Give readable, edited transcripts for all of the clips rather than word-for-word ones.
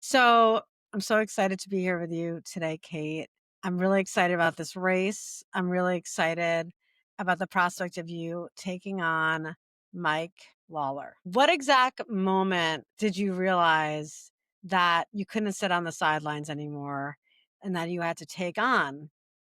So I'm so excited to be here with you today, Cait. I'm really excited about this race. I'm really excited about the prospect of you taking on Mike Lawler. What exact moment did you realize that you couldn't sit on the sidelines anymore and that you had to take on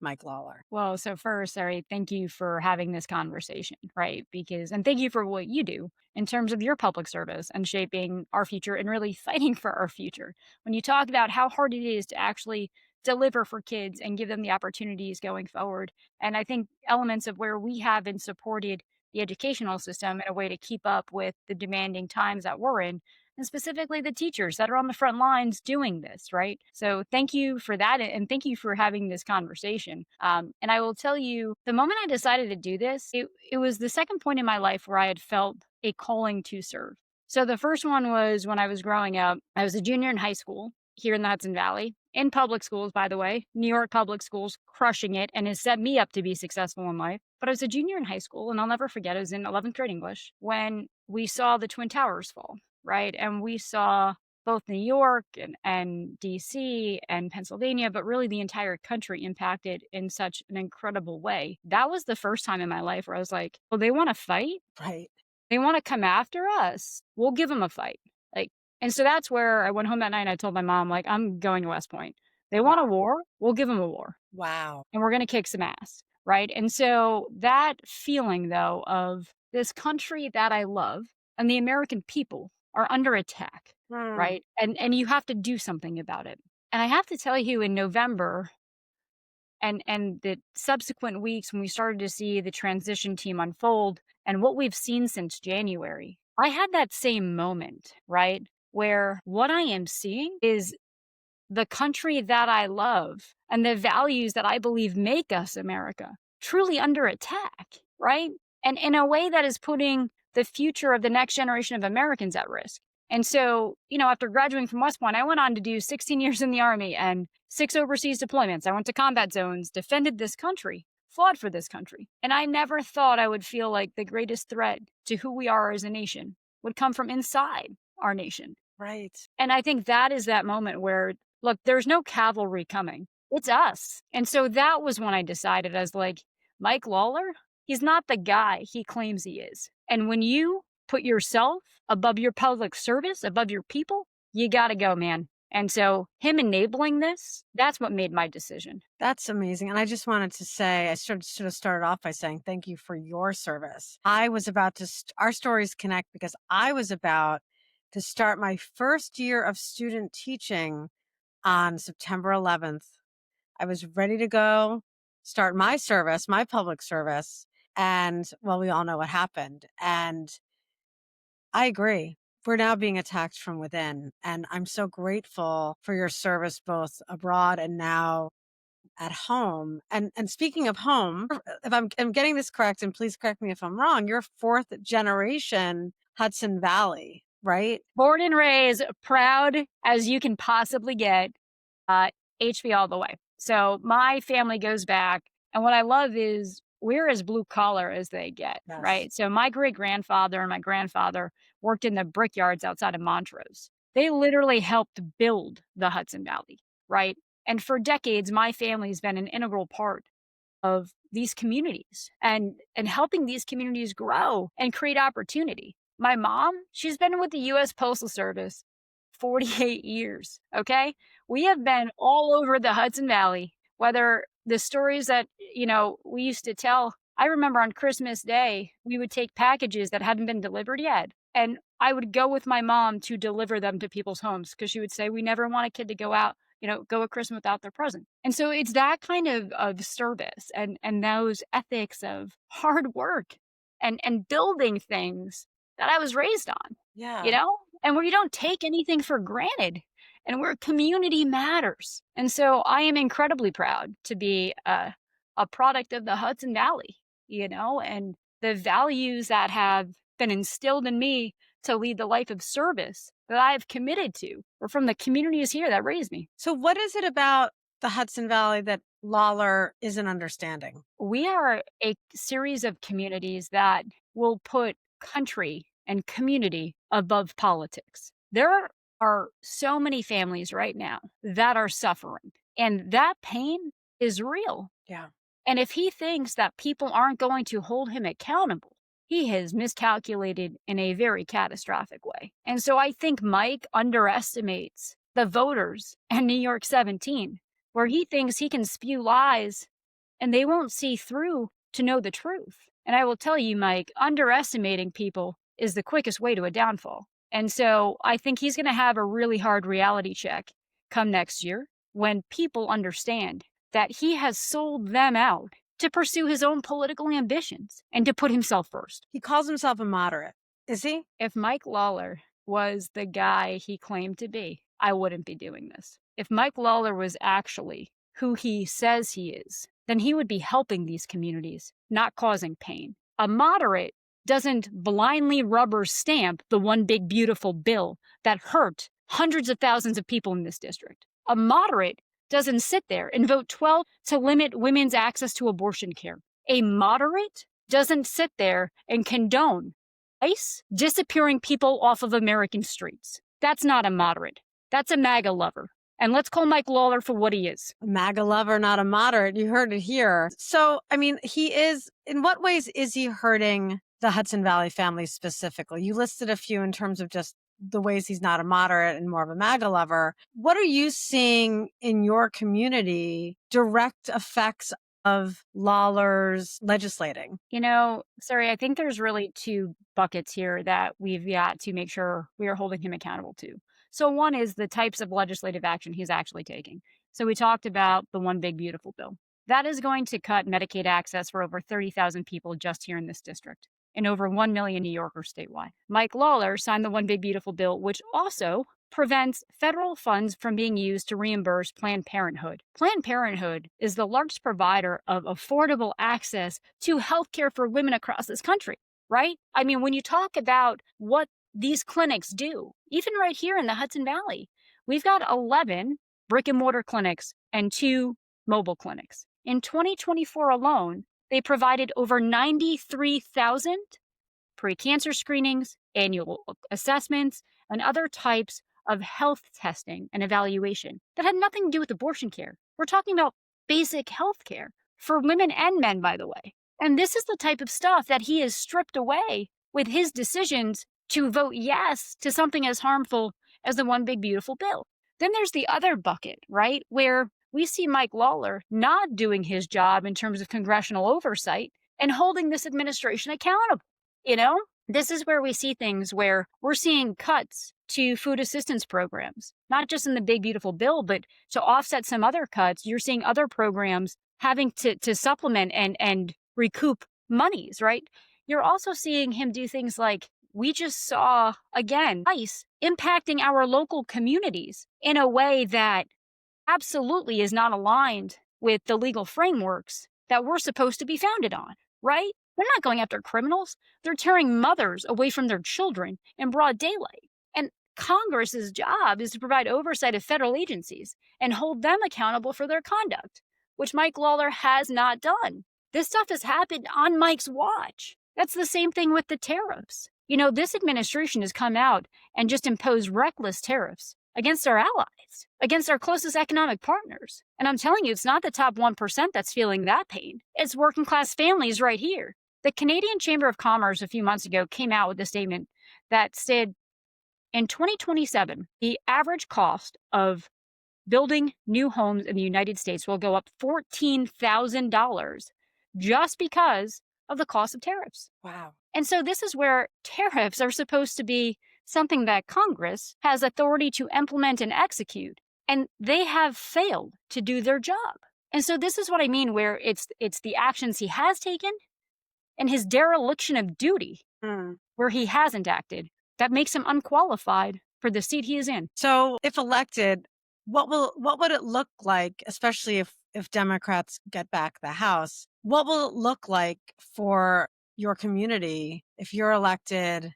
Mike Lawler? Well, so first, Ari, thank you for having this conversation, right? And thank you for what you do in terms of your public service and shaping our future and really fighting for our future. When you talk about how hard it is to actually deliver for kids and give them the opportunities going forward. And I think elements of where we haven't supported the educational system in a way to keep up with the demanding times that we're in, and specifically the teachers that are on the front lines doing this, right? So thank you for that. And thank you for having this conversation. And I will tell you, the moment I decided to do this, it was the second point in my life where I had felt a calling to serve. So the first one was when I was growing up. I was a junior in high school here in the Hudson Valley, in public schools, by the way, New York public schools, crushing it, and has set me up to be successful in life. But I was a junior in high school, and I'll never forget, I was in 11th grade English when we saw the Twin Towers fall, right? And we saw both New York and DC and Pennsylvania, but really the entire country impacted in such an incredible way. That was the first time in my life where I was like, well, they want to fight. Right. They want to come after us. We'll give them a fight. Like, and so that's where I went home that night and I told my mom, like, I'm going to West Point. They want a Wow. war. We'll give them a war Wow. and we're going to kick some ass. Right. And so that feeling, though, of this country that I love and the American people are under attack. Hmm. Right. And you have to do something about it. And I have to tell you, in November and the subsequent weeks when we started to see the transition team unfold and what we've seen since January, I had that same moment, right? Where what I am seeing is the country that I love and the values that I believe make us America truly under attack, right? And in a way that is putting the future of the next generation of Americans at risk. And so, after graduating from West Point, I went on to do 16 years in the Army and 6 overseas deployments. I went to combat zones, defended this country, fought for this country. And I never thought I would feel like the greatest threat to who we are as a nation would come from inside our nation. Right. And I think that is that moment where, look, there's no cavalry coming. It's us. And so that was when I decided, as like, Mike Lawler, he's not the guy he claims he is. And when you put yourself above your public service, above your people, you got to go, man. And so him enabling this, that's what made my decision. That's amazing. And I just wanted to say, I should have started off by saying thank you for your service. I was about to, our stories connect because I was about to start my first year of student teaching on September 11th. I was ready to go start my service, my public service. And well, we all know what happened. And I agree. We're now being attacked from within. And I'm so grateful for your service, both abroad and now at home. And speaking of home, if I'm getting this correct, and please correct me if I'm wrong, you're fourth generation Hudson Valley, right? Born and raised, proud as you can possibly get, uh, HV all the way. So my family goes back. And what I love is we're as blue collar as they get, Yes. right? So my great grandfather and my grandfather worked in the brickyards outside of Montrose. They literally helped build the Hudson Valley, right? And for decades, my family's been an integral part of these communities and helping these communities grow and create opportunity. My mom, she's been with the US Postal Service 48 years, okay? We have been all over the Hudson Valley, whether the stories that, we used to tell. I remember on Christmas Day, we would take packages that hadn't been delivered yet, and I would go with my mom to deliver them to people's homes because she would say, "We never want a kid to go out, go at Christmas without their present." And so it's that kind of service and those ethics of hard work and building things that I was raised on, Yeah. and where you don't take anything for granted and where community matters. And so I am incredibly proud to be a product of the Hudson Valley, and the values that have been instilled in me to lead the life of service that I have committed to or from the communities here that raised me. So what is it about the Hudson Valley that Lawler isn't understanding? We are a series of communities that will put country and community above politics. There are so many families right now that are suffering, and that pain is real. Yeah. And if he thinks that people aren't going to hold him accountable, he has miscalculated in a very catastrophic way. And so I think Mike underestimates the voters and New York 17, where he thinks he can spew lies and they won't see through to know the truth. And I will tell you, Mike, underestimating people is the quickest way to a downfall. And so I think he's going to have a really hard reality check come next year when people understand that he has sold them out to pursue his own political ambitions and to put himself first. He calls himself a moderate. Is he? If Mike Lawler was the guy he claimed to be, I wouldn't be doing this. If Mike Lawler was actually who he says he is, then he would be helping these communities, not causing pain. A moderate doesn't blindly rubber stamp the one big beautiful bill that hurt hundreds of thousands of people in this district. A moderate doesn't sit there and vote 12 to limit women's access to abortion care. A moderate doesn't sit there and condone ICE disappearing people off of American streets. That's not a moderate. That's a MAGA lover. And let's call Mike Lawler for what he is. A MAGA lover, not a moderate. You heard it here. So, I mean, in what ways is he hurting the Hudson Valley families specifically? You listed a few in terms of just the ways he's not a moderate and more of a MAGA lover. What are you seeing in your community direct effects of Lawler's legislating? Sari, I think there's really two buckets here that we've got to make sure we are holding him accountable to. So one is the types of legislative action he's actually taking. So we talked about the One Big Beautiful Bill. That is going to cut Medicaid access for over 30,000 people just here in this district and over 1 million New Yorkers statewide. Mike Lawler signed the One Big Beautiful Bill, which also prevents federal funds from being used to reimburse Planned Parenthood. Planned Parenthood is the largest provider of affordable access to healthcare for women across this country, right? I mean, when you talk about what these clinics do, even right here in the Hudson Valley, we've got 11 brick and mortar clinics and 2 mobile clinics. In 2024 alone, they provided over 93,000 pre-cancer screenings, annual assessments, and other types of health testing and evaluation that had nothing to do with abortion care. We're talking about basic health care for women and men, by the way. And this is the type of stuff that he has stripped away with his decisions to vote yes to something as harmful as the One Big Beautiful Bill. Then there's the other bucket, right, where we see Mike Lawler not doing his job in terms of congressional oversight and holding this administration accountable. This is where we see things where we're seeing cuts to food assistance programs, not just in the Big Beautiful Bill, but to offset some other cuts. You're seeing other programs having to supplement and recoup monies, right? You're also seeing him do things like we just saw, again, ICE impacting our local communities in a way that absolutely is not aligned with the legal frameworks that we're supposed to be founded on, right? They're not going after criminals. They're tearing mothers away from their children in broad daylight. And Congress's job is to provide oversight of federal agencies and hold them accountable for their conduct, which Mike Lawler has not done. This stuff has happened on Mike's watch. That's the same thing with the tariffs. This administration has come out and just imposed reckless tariffs against our allies, against our closest economic partners. And I'm telling you, it's not the top 1% that's feeling that pain. It's working class families right here. The Canadian Chamber of Commerce a few months ago came out with a statement that said in 2027, the average cost of building new homes in the United States will go up $14,000 just because of the cost of tariffs. Wow. And so this is where tariffs are supposed to be something that Congress has authority to implement and execute, and they have failed to do their job. And so this is what I mean, where it's the actions he has taken and his dereliction of duty, where he hasn't acted, that makes him unqualified for the seat he is in. So if elected, what would it look like, especially if Democrats get back the House? What will it look like for your community if you're elected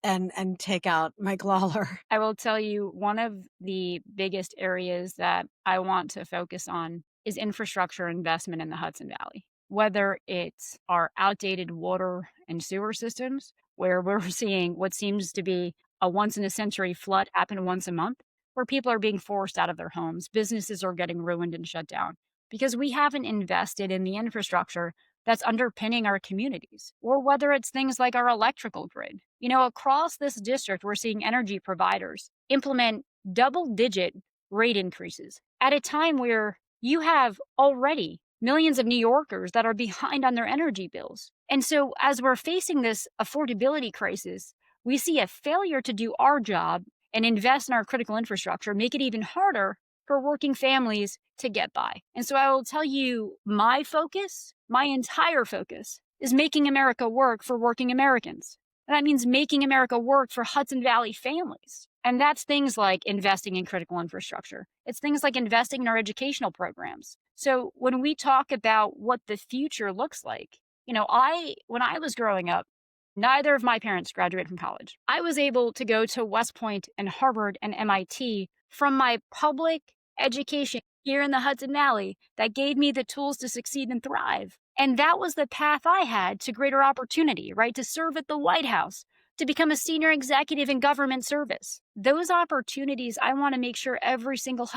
and take out Mike Lawler? I will tell you, one of the biggest areas that I want to focus on is infrastructure investment in the Hudson Valley. Whether it's our outdated water and sewer systems, where we're seeing what seems to be a once in a century flood happen once a month, where people are being forced out of their homes, businesses are getting ruined and shut down because we haven't invested in the infrastructure that's underpinning our communities, or whether it's things like our electrical grid. Across this district, we're seeing energy providers implement double digit rate increases at a time where you have already millions of New Yorkers that are behind on their energy bills. And so, as we're facing this affordability crisis, we see a failure to do our job and invest in our critical infrastructure, make it even harder for working families to get by. And so I will tell you my focus, my entire focus, is making America work for working Americans. And that means making America work for Hudson Valley families. And that's things like investing in critical infrastructure. It's things like investing in our educational programs. So when we talk about what the future looks like, when I was growing up, neither of my parents graduated from college. I was able to go to West Point and Harvard and MIT from my public education here in the Hudson Valley that gave me the tools to succeed and thrive. And that was the path I had to greater opportunity, right? To serve at the White House, to become a senior executive in government service. Those opportunities I want to make sure every single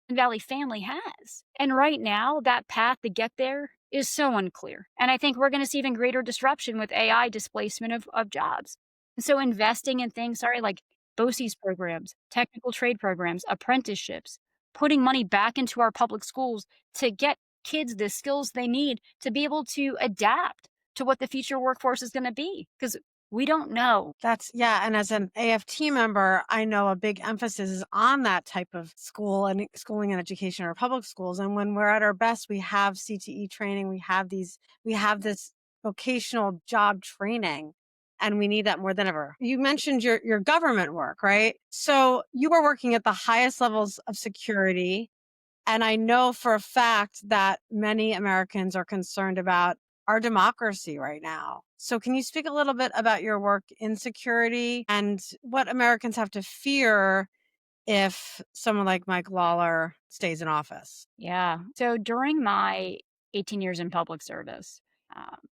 Valley family has. And right now, that path to get there is so unclear. And I think we're going to see even greater disruption with AI displacement of jobs. And so investing in things, like BOCES programs, technical trade programs, apprenticeships, putting money back into our public schools to get kids the skills they need to be able to adapt to what the future workforce is going to be. Because we don't know. Yeah. And as an AFT member, I know a big emphasis is on that type of schooling and education in our public schools. And when we're at our best, we have CTE training. We have this vocational job training, and we need that more than ever. You mentioned your government work, right? So you are working at the highest levels of security. And I know for a fact that many Americans are concerned about our democracy right now. So can you speak a little bit about your work in security and what Americans have to fear if someone like Mike Lawler stays in office? Yeah. So during my 18 years in public service,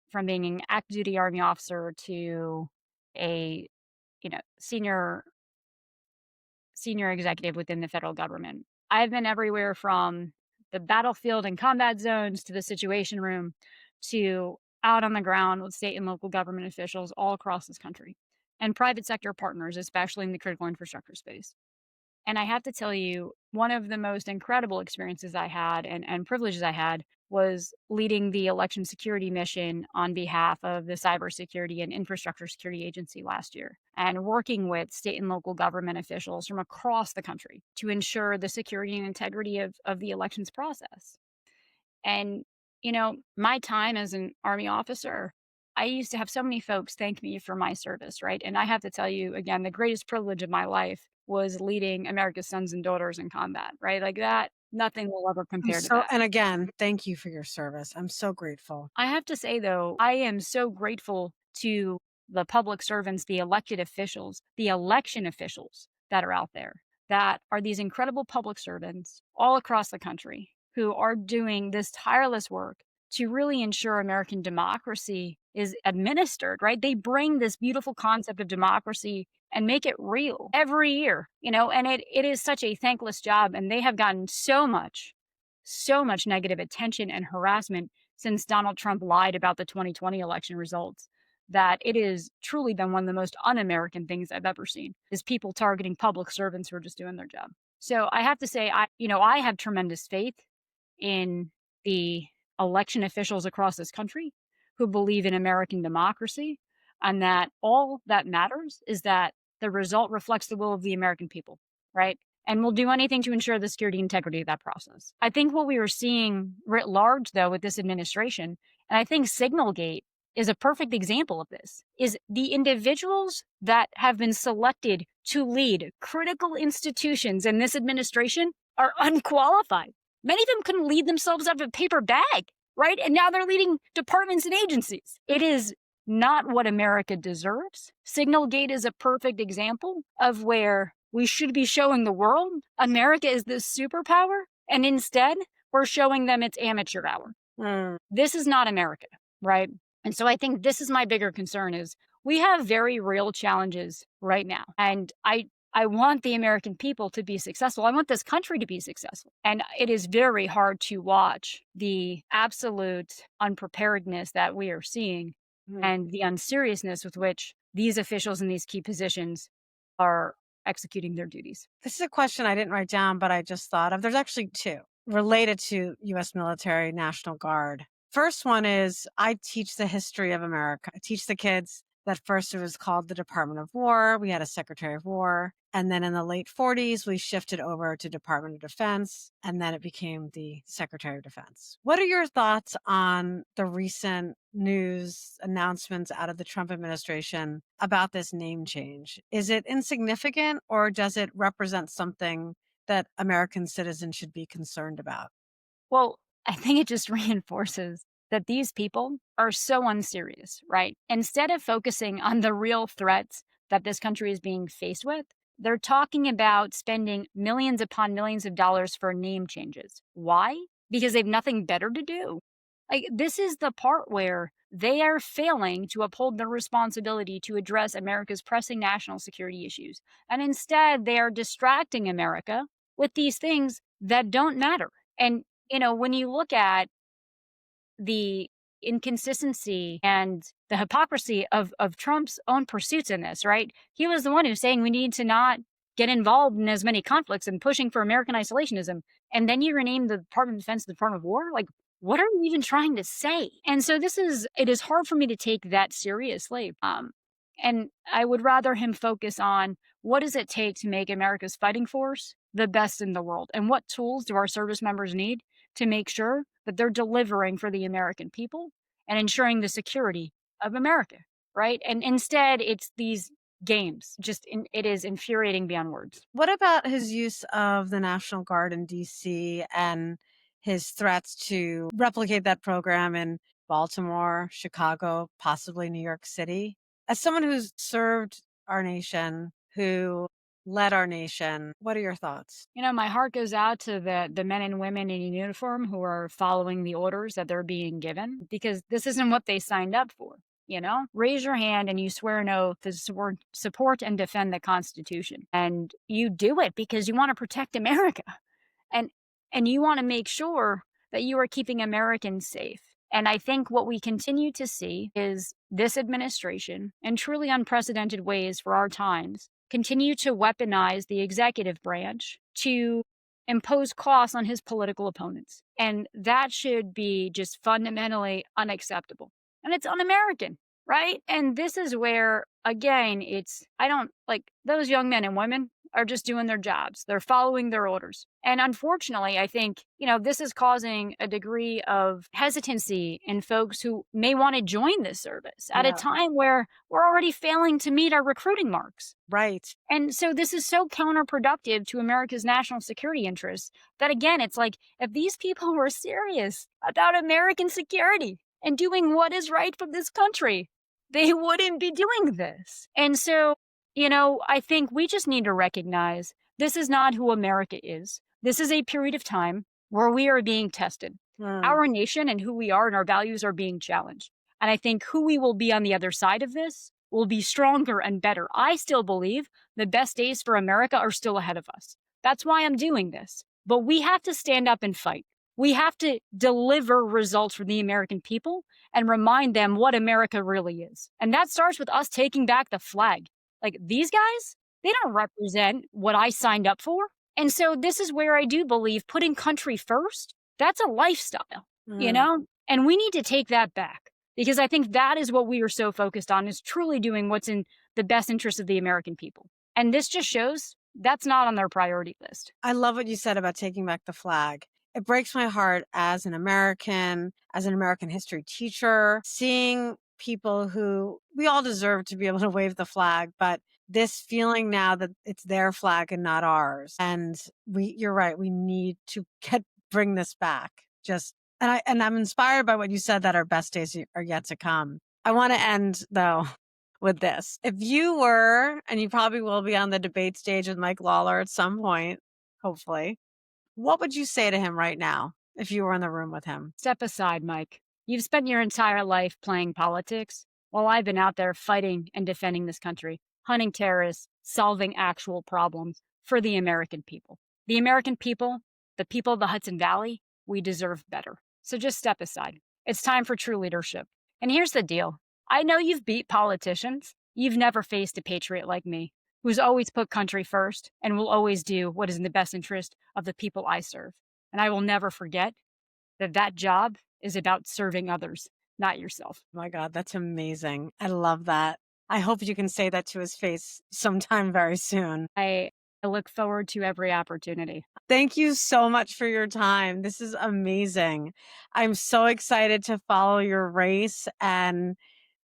from being an active duty Army officer to a senior executive within the federal government, I've been everywhere from the battlefield and combat zones to the situation room to out on the ground with state and local government officials all across this country and private sector partners, especially in the critical infrastructure space. And I have to tell you, one of the most incredible experiences I had and privileges I had was leading the election security mission on behalf of the Cybersecurity and Infrastructure Security Agency last year, and working with state and local government officials from across the country to ensure the security and integrity of the elections process. And, my time as an Army officer, I used to have so many folks thank me for my service, right? And I have to tell you, again, the greatest privilege of my life was leading America's sons and daughters in combat, right? Like that, nothing will ever compare to that. And again, thank you for your service. I'm so grateful. I have to say, though, I am so grateful to the public servants, the elected officials, the election officials that are out there, that are these incredible public servants all across the country who are doing this tireless work to really ensure American democracy is administered, right? They bring this beautiful concept of democracy and make it real every year, and it is such a thankless job. And they have gotten so much negative attention and harassment since Donald Trump lied about the 2020 election results, that it has truly been one of the most un-American things I've ever seen, is people targeting public servants who are just doing their job. So I have to say, I have tremendous faith in the election officials across this country who believe in American democracy, and that all that matters is that the result reflects the will of the American people, right? And we'll do anything to ensure the security and integrity of that process. I think what we are seeing writ large, though, with this administration, and I think Signalgate is a perfect example of this, is the individuals that have been selected to lead critical institutions in this administration are unqualified. Many of them couldn't lead themselves out of a paper bag, right? And now they're leading departments and agencies. It is not what America deserves. Signalgate is a perfect example of where we should be showing the world America is this superpower, and instead we're showing them it's amateur hour. This is not America, right? And so I think this is my bigger concern, is We have very real challenges right now. And I want the American people to be successful. I want this country to be successful. And it is very hard to watch the absolute unpreparedness that we are seeing Mhm. and the unseriousness with which these officials in these key positions are executing their duties. This is a question I didn't write down, but I just thought of. There's actually two related to US military, National Guard. First one is I teach the history of America. I teach the kids that first it was called the Department of War. We had a Secretary of War. And then in the late 40s, we shifted over to Department of Defense, and then it became the Secretary of Defense. What are your thoughts on the recent news announcements out of the Trump administration about this name change? Is it insignificant or does it represent something that American citizens should be concerned about? Well, I think it just reinforces that these people are so unserious, right? Instead of focusing on the real threats that this country is being faced with, they're talking about spending millions upon millions of dollars for name changes. Why? Because they've nothing better to do. Like, this is the part where they are failing to uphold their responsibility to address America's pressing national security issues. And instead, they are distracting America with these things that don't matter. And when you look at the inconsistency and the hypocrisy of Trump's own pursuits in this, right? He was the one who's saying we need to not get involved in as many conflicts and pushing for American isolationism. And then you rename the Department of Defense the Department of War? Like, what are you even trying to say? And so it is hard for me to take that seriously. And I would rather him focus on what does it take to make America's fighting force the best in the world? And what tools do our service members need to make sure that they're delivering for the American people and ensuring the security of America, right? And instead, it's these games. It is infuriating beyond words. What about his use of the National Guard in DC and his threats to replicate that program in Baltimore, Chicago, possibly New York City? As someone who's served our nation, who led our nation, what are your thoughts? My heart goes out to the men and women in uniform who are following the orders that they're being given because this isn't what they signed up for. Raise your hand and you swear an oath to support and defend the Constitution. And you do it because you want to protect America. And and you want to make sure that you are keeping Americans safe. And I think what we continue to see is this administration, in truly unprecedented ways for our times, continue to weaponize the executive branch to impose costs on his political opponents. And that should be just fundamentally unacceptable. And it's un American, right? And this is where, again, I don't like those young men and women are just doing their jobs. They're following their orders. And unfortunately, I think, this is causing a degree of hesitancy in folks who may want to join this service at a Yeah, time where we're already failing to meet our recruiting marks. right. And so this is so counterproductive to America's national security interests that, again, it's like if these people were serious about American security and doing what is right for this country, they wouldn't be doing this. And so, I think we just need to recognize this is not who America is. This is a period of time where we are being tested. Mm. Our nation and who we are and our values are being challenged. And I think who we will be on the other side of this will be stronger and better. I still believe the best days for America are still ahead of us. That's why I'm doing this. But we have to stand up and fight. We have to deliver results for the American people and remind them what America really is. And that starts with us taking back the flag. Like these guys, they don't represent what I signed up for. And so this is where I do believe putting country first, that's a lifestyle, Mm. And we need to take that back because I think that is what we are so focused on is truly doing what's in the best interest of the American people. And this just shows that's not on their priority list. I love what you said about taking back the flag. It breaks my heart as an American history teacher, seeing people who we all deserve to be able to wave the flag, but this feeling now that it's their flag and not ours. And you're right, we need to bring this back. I'm inspired by what you said that our best days are yet to come. I want to end though with this. If you were, and you probably will be on the debate stage with Mike Lawler at some point, hopefully, what would you say to him right now if you were in the room with him? Step aside, Mike. You've spent your entire life playing politics. while I've been out there fighting and defending this country, hunting terrorists, solving actual problems for the American people. The American people, the people of the Hudson Valley, we deserve better. So just step aside. It's time for true leadership. And here's the deal. I know you've beat politicians. You've never faced a patriot like me, who's always put country first and will always do what is in the best interest of the people I serve. And I will never forget that that job is about serving others, not yourself. Oh my God, that's amazing. I love that. I hope you can say that to his face sometime very soon. I look forward to every opportunity. Thank you so much for your time. This is amazing. I'm so excited to follow your race and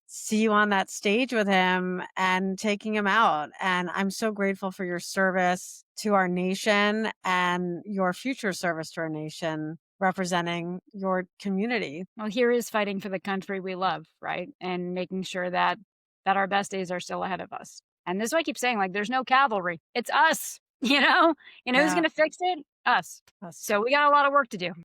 see you on that stage with him and taking him out. And I'm so grateful for your service to our nation and your future service to our nation, representing your community. Well, here is fighting for the country we love, right? And making sure that our best days are still ahead of us. And this is why I keep saying, like, there's no cavalry. It's us. You know who's Yeah. going to fix it? Us. Us. So we got a lot of work to do.